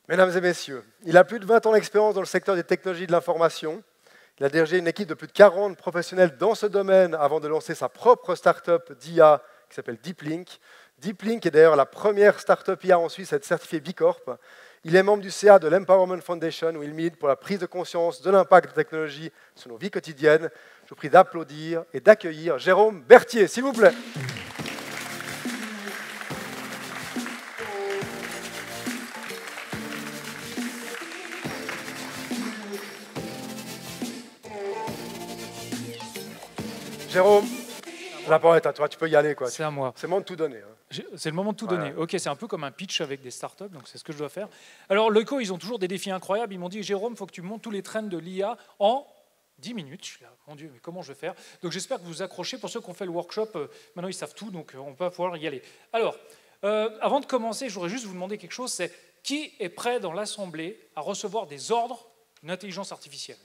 Mesdames et messieurs, il a plus de 20 ans d'expérience dans le secteur des technologies de l'information. Il a dirigé une équipe de plus de 40 professionnels dans ce domaine avant de lancer sa propre start-up d'IA qui s'appelle DeepLink. DeepLink est d'ailleurs la première start-up IA en Suisse à être certifiée B Corp. Il est membre du CA de l'Empowerment Foundation où il milite pour la prise de conscience de l'impact de la technologie sur nos vies quotidiennes. Je vous prie d'applaudir et d'accueillir Jérôme Berthier, s'il vous plaît. Jérôme, la parole est à toi, tu peux y aller. C'est à moi. C'est le moment de tout donner. Hein. C'est le moment de tout donner. Ok, c'est un peu comme un pitch avec des startups, donc c'est ce que je dois faire. Alors, Loico, ils ont toujours des défis incroyables. Ils m'ont dit, Jérôme, il faut que tu montes tous les trends de l'IA en 10 minutes. Je suis là, mon Dieu, mais comment je vais faire? Donc, j'espère que vous vous accrochez. Pour ceux qui ont fait le workshop, maintenant, ils savent tout, donc on va pouvoir y aller. Alors, avant de commencer, je voudrais juste vous demander quelque chose, c'est qui est prêt dans l'Assemblée à recevoir des ordres d'une intelligence artificielle?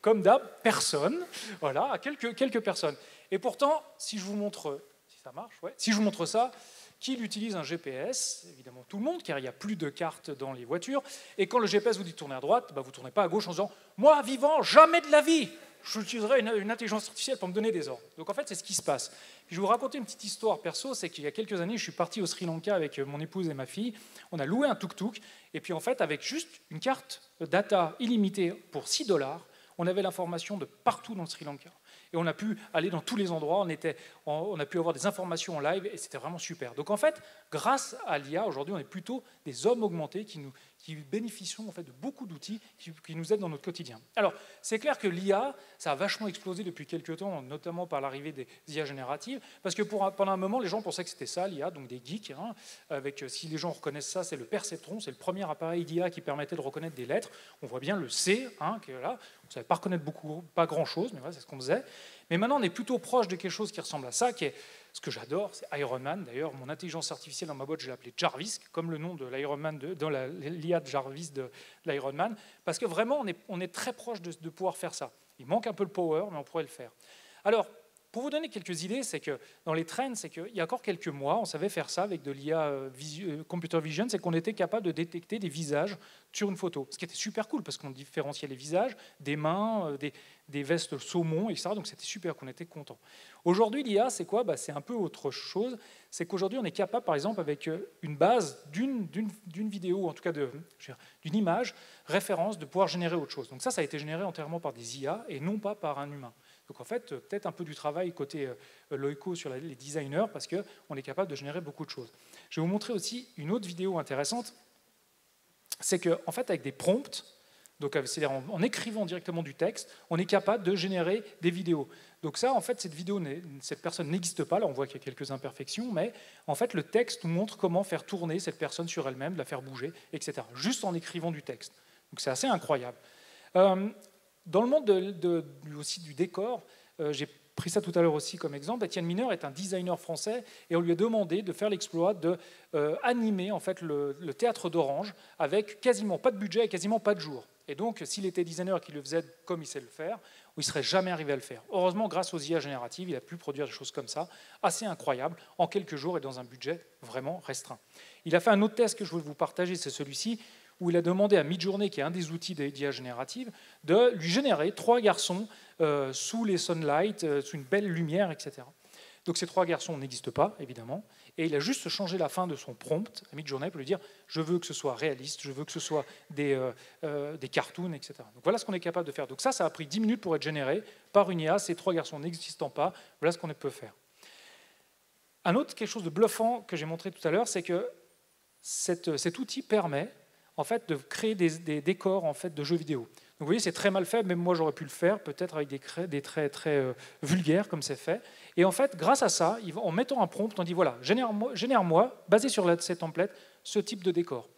Comme d'hab, personne. Voilà, quelques personnes. Et pourtant, si je vous montre, si ça marche, ouais, si je vous montre ça, qui utilise un GPS? Évidemment tout le monde, car il n'y a plus de cartes dans les voitures. Et quand le GPS vous dit de tourner à droite, bah, vous ne tournez pas à gauche en disant « Moi, vivant, jamais de la vie, j'utiliserai une intelligence artificielle pour me donner des ordres. » Donc en fait, c'est ce qui se passe. Puis, je vais vous raconter une petite histoire perso, c'est qu'il y a quelques années, je suis parti au Sri Lanka avec mon épouse et ma fille. On a loué un tuk-tuk, et puis en fait, avec juste une carte data illimitée pour $6, on avait l'information de partout dans le Sri Lanka. Et on a pu aller dans tous les endroits, on a pu avoir des informations en live, et c'était vraiment super. Donc en fait, grâce à l'IA, aujourd'hui, on est plutôt des hommes augmentés qui bénéficient en fait de beaucoup d'outils qui nous aident dans notre quotidien. Alors, c'est clair que l'IA, ça a vachement explosé depuis quelques temps, notamment par l'arrivée des IA génératives, parce que pendant un moment, les gens pensaient que c'était ça, l'IA, donc des geeks. Hein, si les gens reconnaissent ça, c'est le perceptron, c'est le premier appareil d'IA qui permettait de reconnaître des lettres. On voit bien le C, hein, qui est là. On ne savait pas reconnaître pas grand-chose, mais voilà, c'est ce qu'on faisait. Mais maintenant, on est plutôt proche de quelque chose qui ressemble à ça, qui est ce que j'adore, c'est Iron Man. D'ailleurs, mon intelligence artificielle dans ma boîte, je l'ai appelée Jarvis, comme le nom de l'Iron Man, dans l'IA de Jarvis de l'Iron Man, parce que vraiment, on est très proche de pouvoir faire ça. Il manque un peu le power, mais on pourrait le faire. Alors, pour vous donner quelques idées, c'est que dans les trends, c'est qu'il y a encore quelques mois, on savait faire ça avec de l'IA Computer Vision, c'est qu'on était capable de détecter des visages sur une photo, ce qui était super cool, parce qu'on différenciait les visages, des mains, des vestes saumon, etc. Donc c'était super, qu'on était content. Aujourd'hui, l'IA, c'est quoi? C'est un peu autre chose. C'est qu'aujourd'hui, on est capable, par exemple, avec une base d'une vidéo, en tout cas d'une image, référence, de pouvoir générer autre chose. Donc ça a été généré entièrement par des IA et non pas par un humain. Donc en fait, peut-être un peu du travail côté Loico sur les designers, parce qu'on est capable de générer beaucoup de choses. Je vais vous montrer aussi une autre vidéo intéressante. C'est qu'en fait, avec des prompts, donc c'est-à-dire en écrivant directement du texte, on est capable de générer des vidéos. Donc ça, en fait, cette personne n'existe pas. Là, on voit qu'il y a quelques imperfections, mais en fait, le texte nous montre comment faire tourner cette personne sur elle-même, la faire bouger, etc. Juste en écrivant du texte. Donc c'est assez incroyable. Dans le monde aussi du décor, j'ai pris ça tout à l'heure aussi comme exemple, Étienne Mineur est un designer français et on lui a demandé de faire l'exploit d'animer en fait, le théâtre d'Orange avec quasiment pas de budget et quasiment pas de jours. Et donc, s'il était designer et qu'il le faisait comme il sait le faire, il ne serait jamais arrivé à le faire. Heureusement, grâce aux IA génératives, il a pu produire des choses comme ça, assez incroyables, en quelques jours et dans un budget vraiment restreint. Il a fait un autre test que je veux vous partager, c'est celui-ci, où il a demandé à Midjourney, qui est un des outils d'IA générative, de lui générer 3 garçons sous les sunlight, sous une belle lumière, etc. Donc ces 3 garçons n'existent pas, évidemment, et il a juste changé la fin de son prompt à Midjourney pour lui dire « je veux que ce soit réaliste, je veux que ce soit des cartoons, etc. » Donc voilà ce qu'on est capable de faire. Donc ça a pris 10 minutes pour être généré par une IA, ces 3 garçons n'existant pas, voilà ce qu'on peut faire. Un autre, quelque chose de bluffant que j'ai montré tout à l'heure, c'est que cet outil permet en fait, de créer des décors en fait, de jeux vidéo. Donc vous voyez, c'est très mal fait, même moi j'aurais pu le faire, peut-être avec des traits très vulgaires comme c'est fait. Et en fait, grâce à ça, en mettant un prompt, on dit voilà, génère-moi, basé sur cette template, ce type de décor.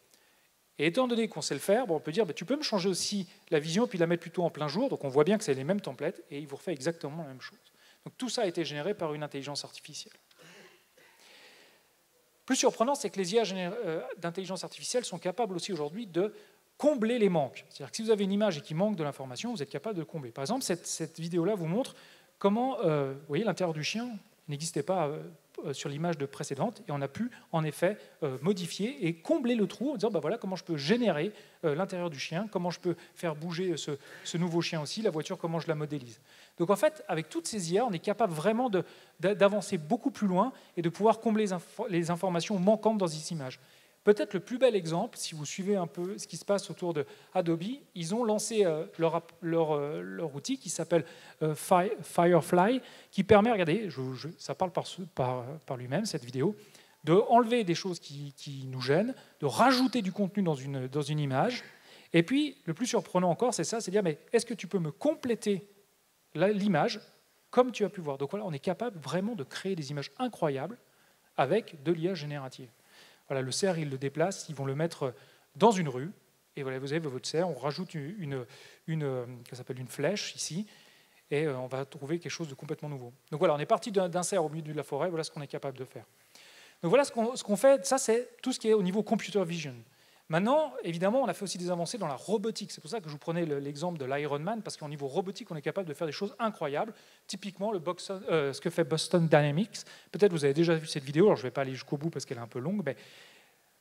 Et étant donné qu'on sait le faire, on peut dire tu peux me changer aussi la vision et puis la mettre plutôt en plein jour. Donc on voit bien que c'est les mêmes templates et il vous refait exactement la même chose. Donc tout ça a été généré par une intelligence artificielle. Plus surprenant, c'est que les IA d'intelligence artificielle sont capables aussi aujourd'hui de combler les manques. C'est-à-dire que si vous avez une image et qu'il manque de l'information, vous êtes capable de le combler. Par exemple, cette vidéo-là vous montre comment, vous voyez, l'intérieur du chien n'existait pas sur l'image précédente et on a pu en effet modifier et combler le trou en disant voilà comment je peux générer l'intérieur du chien, comment je peux faire bouger ce nouveau chien aussi, la voiture, comment je la modélise. Donc en fait, avec toutes ces IA, on est capable vraiment d'avancer beaucoup plus loin et de pouvoir combler les informations manquantes dans ces images. Peut-être le plus bel exemple, si vous suivez un peu ce qui se passe autour de Adobe, ils ont lancé leur outil qui s'appelle Firefly, qui permet, regardez, ça parle par lui-même, cette vidéo, d'enlever des choses qui nous gênent, de rajouter du contenu dans une image. Et puis, le plus surprenant encore, c'est ça, c'est dire, mais est-ce que tu peux me compléter l'image comme tu as pu voir? Donc voilà, on est capable vraiment de créer des images incroyables avec de l'IA générative. Voilà, le cerf, ils le déplacent, ils vont le mettre dans une rue, et voilà, vous avez votre cerf, on rajoute une flèche ici, et on va trouver quelque chose de complètement nouveau. Donc voilà, on est parti d'un cerf au milieu de la forêt, voilà ce qu'on est capable de faire. Donc voilà ce qu'on fait, ça c'est tout ce qui est au niveau computer vision. Maintenant, évidemment, on a fait aussi des avancées dans la robotique. C'est pour ça que je vous prenais l'exemple de l'Ironman, parce qu'au niveau robotique, on est capable de faire des choses incroyables. Typiquement, ce que fait Boston Dynamics. Peut-être vous avez déjà vu cette vidéo, alors je ne vais pas aller jusqu'au bout parce qu'elle est un peu longue, mais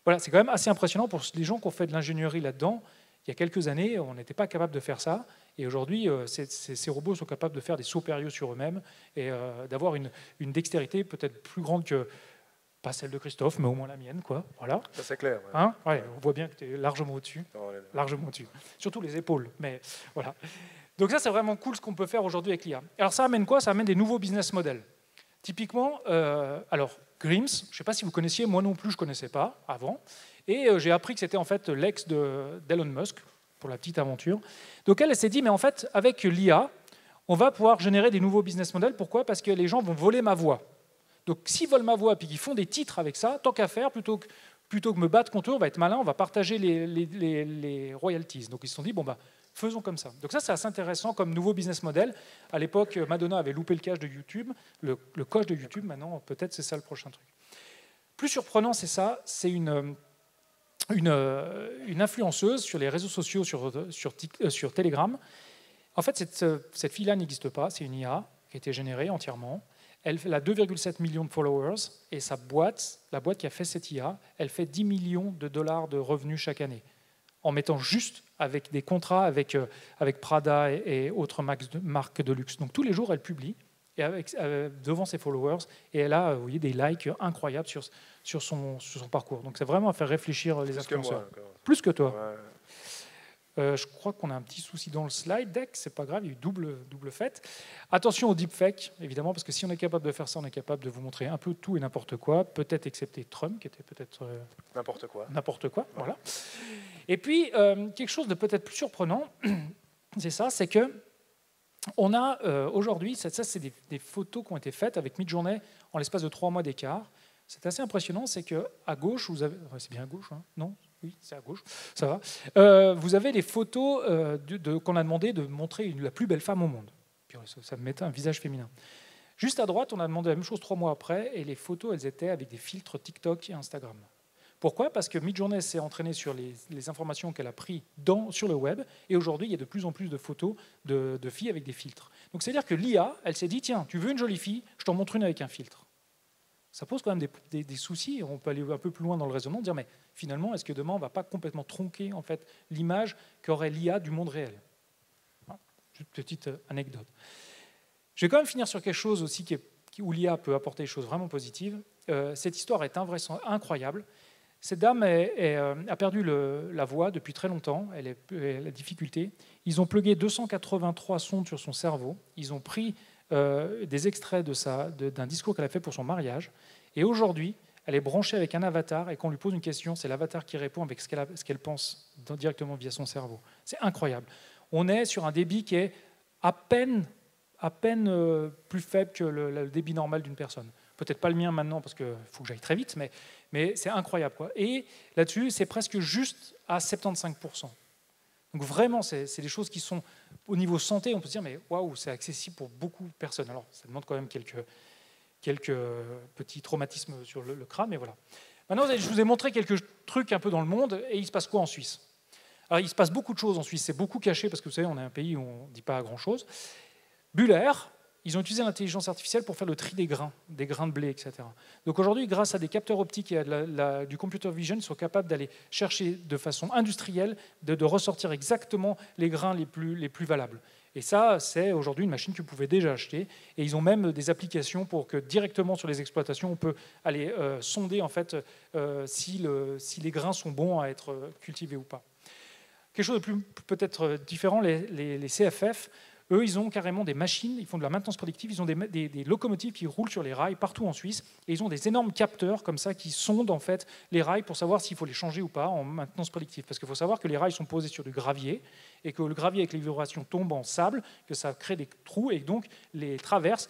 voilà, c'est quand même assez impressionnant pour les gens qui ont fait de l'ingénierie là-dedans. Il y a quelques années, on n'était pas capable de faire ça. Et aujourd'hui, ces robots sont capables de faire des sauts périlleux sur eux-mêmes et d'avoir une dextérité peut-être plus grande que... Pas celle de Christophe, mais au moins la mienne, quoi. Voilà. Ça, c'est clair. Ouais. Hein, ouais, on voit bien que tu es largement au-dessus. Largement au-dessus. Surtout les épaules. Mais voilà. Donc ça, c'est vraiment cool ce qu'on peut faire aujourd'hui avec l'IA. Alors ça amène quoi? Ça amène des nouveaux business models. Typiquement, alors Grims, je ne sais pas si vous connaissiez, moi non plus, je ne connaissais pas avant. Et j'ai appris que c'était en fait l'ex d'Elon Musk, pour la petite aventure. Donc elle s'est dit, mais en fait, avec l'IA, on va pouvoir générer des nouveaux business models. Pourquoi? Parce que les gens vont voler ma voix. Donc s'ils volent ma voix et qu'ils font des titres avec ça, tant qu'à faire, plutôt que me battre contre eux, on va être malin, on va partager les royalties. Donc ils se sont dit, faisons comme ça. Donc ça, c'est assez intéressant comme nouveau business model. À l'époque, Madonna avait loupé le coche de YouTube. Le coche de YouTube, maintenant, peut-être c'est ça le prochain truc. Plus surprenant, c'est ça, c'est une influenceuse sur les réseaux sociaux, sur Telegram. En fait, cette fille-là n'existe pas, c'est une IA qui a été générée entièrement. Elle a 2,7 millions de followers et la boîte qui a fait cette IA, elle fait 10 millions de dollars de revenus chaque année, en mettant juste avec des contrats avec Prada et autres marques de luxe. Donc tous les jours, elle publie et devant ses followers et elle a vous voyez, des likes incroyables sur son parcours. Donc c'est vraiment à faire réfléchir les influenceurs. Plus que toi. Ouais. Je crois qu'on a un petit souci dans le slide deck, c'est pas grave, il y a eu double fait. Attention au deepfake, évidemment, parce que si on est capable de faire ça, on est capable de vous montrer un peu tout et n'importe quoi, peut-être excepté Trump, qui était peut-être... n'importe quoi. N'importe quoi, voilà. Et puis, quelque chose de peut-être plus surprenant, c'est que on a aujourd'hui, ça c'est des photos qui ont été faites avec Midjourney en l'espace de 3 mois d'écart. C'est assez impressionnant, c'est qu'à gauche, vous avez... C'est bien à gauche, hein, non ? Oui, c'est à gauche, ça va. Vous avez les photos qu'on a demandé de montrer la plus belle femme au monde. Puis ça me mettait un visage féminin. Juste à droite, on a demandé la même chose 3 mois après, et les photos, elles étaient avec des filtres TikTok et Instagram. Pourquoi? Parce que Midjourney s'est entraîné sur les informations qu'elle a prises sur le web, et aujourd'hui, il y a de plus en plus de photos de filles avec des filtres. Donc c'est-à-dire que l'IA, elle s'est dit, tiens, tu veux une jolie fille, je t'en montre une avec un filtre. Ça pose quand même des soucis. On peut aller un peu plus loin dans le raisonnement, dire mais finalement, est-ce que demain, on ne va pas complètement tronquer en fait, l'image qu'aurait l'IA du monde réel? Voilà. Une petite anecdote. Je vais quand même finir sur quelque chose aussi où l'IA peut apporter des choses vraiment positives. Cette histoire est incroyable. Cette dame a perdu la voix depuis très longtemps, elle a la difficulté. Ils ont plugué 283 sondes sur son cerveau. Ils ont pris des extraits d'un discours qu'elle a fait pour son mariage. Et aujourd'hui, elle est branchée avec un avatar et quand on lui pose une question, c'est l'avatar qui répond avec ce qu'elle pense directement via son cerveau. C'est incroyable. On est sur un débit qui est à peine plus faible que le débit normal d'une personne. Peut-être pas le mien maintenant parce qu'il faut que j'aille très vite, mais c'est incroyable, quoi. Et là-dessus, c'est presque juste à 75%. Donc vraiment, c'est des choses qui sont, au niveau santé, on peut se dire, mais waouh, c'est accessible pour beaucoup de personnes. Alors, ça demande quand même quelques petits traumatismes sur le crâne, mais voilà. Maintenant, je vous ai montré quelques trucs un peu dans le monde, et il se passe quoi en Suisse? Alors, il se passe beaucoup de choses en Suisse, c'est beaucoup caché, parce que vous savez, on est un pays où on ne dit pas grand-chose. Buller, ils ont utilisé l'intelligence artificielle pour faire le tri des grains de blé, etc. Donc aujourd'hui, grâce à des capteurs optiques et à du computer vision, ils sont capables d'aller chercher de façon industrielle, de ressortir exactement les grains les plus valables. Et ça, c'est aujourd'hui une machine que vous pouvez déjà acheter. Et ils ont même des applications pour que directement sur les exploitations, on peut aller sonder en fait, si les grains sont bons à être cultivés ou pas. Quelque chose de plus peut-être différent, les CFF, eux, ils ont carrément des machines, ils font de la maintenance prédictive, ils ont des locomotives qui roulent sur les rails partout en Suisse, et ils ont des énormes capteurs comme ça qui sondent en fait les rails pour savoir s'il faut les changer ou pas en maintenance prédictive. Parce qu'il faut savoir que les rails sont posés sur du gravier, et que le gravier avec les vibrations tombe en sable, que ça crée des trous, et donc les traverses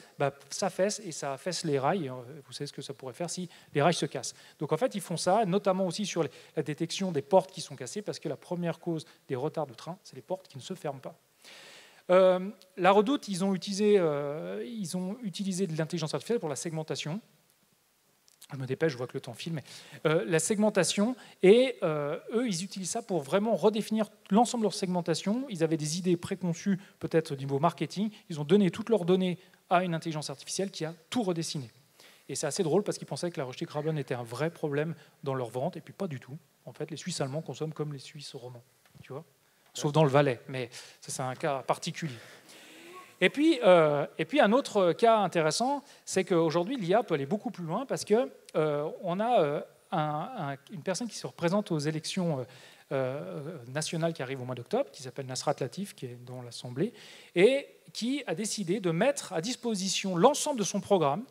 s'affaissent et ça affaisse les rails. Vous savez ce que ça pourrait faire si les rails se cassent. Donc en fait, ils font ça, notamment aussi sur la détection des portes qui sont cassées, parce que la première cause des retards de train, c'est les portes qui ne se ferment pas. La Redoute, ils ont utilisé de l'intelligence artificielle pour la segmentation. Je me dépêche, je vois que le temps file, mais la segmentation, et eux, ils utilisent ça pour vraiment redéfinir l'ensemble de leur segmentation. Ils avaient des idées préconçues, peut-être au niveau marketing. Ils ont donné toutes leurs données à une intelligence artificielle qui a tout redessiné. Et c'est assez drôle parce qu'ils pensaient que la rejetée carbone était un vrai problème dans leur vente, et puis pas du tout. En fait, les Suisses allemands consomment comme les Suisses romands, tu vois, sauf dans le Valais, mais ça, c'est un cas particulier. Et puis un autre cas intéressant, c'est qu'aujourd'hui, l'IA peut aller beaucoup plus loin parce qu'on a une personne qui se représente aux élections nationales qui arrivent au mois d'octobre, qui s'appelle Nasrat Latif, qui est dans l'Assemblée, et qui a décidé de mettre à disposition l'ensemble de son programme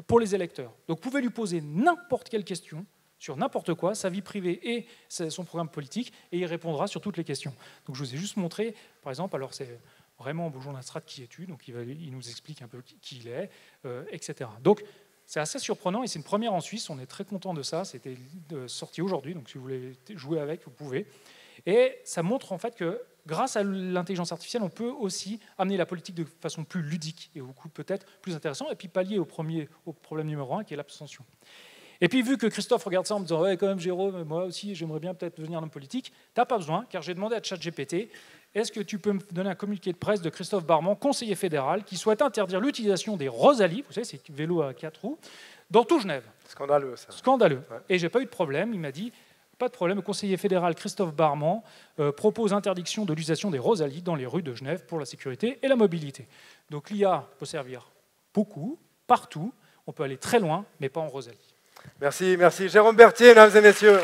pour les électeurs. Donc vous pouvez lui poser n'importe quelle question sur n'importe quoi, sa vie privée et son programme politique, et il répondra sur toutes les questions. Donc je vous ai juste montré, par exemple, alors c'est vraiment bonjour Nasrat, qui es-tu? Donc il nous explique un peu qui il est, etc. Donc c'est assez surprenant et c'est une première en Suisse, on est très content de ça, c'était sorti aujourd'hui, donc si vous voulez jouer avec, vous pouvez. Et ça montre en fait que grâce à l'intelligence artificielle, on peut aussi amener la politique de façon plus ludique et peut-être plus intéressant, et puis pallier au problème numéro 1 qui est l'abstention. Et puis vu que Christophe regarde ça en me disant « Ouais, quand même Jérôme, moi aussi j'aimerais bien peut-être devenir homme politique », tu n'as pas besoin, car j'ai demandé à ChatGPT « Est-ce que tu peux me donner un communiqué de presse de Christophe Barmand, conseiller fédéral, qui souhaite interdire l'utilisation des Rosalie, vous savez, c'est vélo à 4 roues, dans tout Genève ?» Scandaleux, ça. Scandaleux. Ouais. Et j'ai pas eu de problème, il m'a dit « Pas de problème, le conseiller fédéral Christophe Barmand propose interdiction de l'utilisation des Rosalie dans les rues de Genève pour la sécurité et la mobilité. » Donc l'IA peut servir beaucoup, partout, on peut aller très loin, mais pas en Rosalie. Merci, merci. Jérôme Berthier, mesdames et messieurs.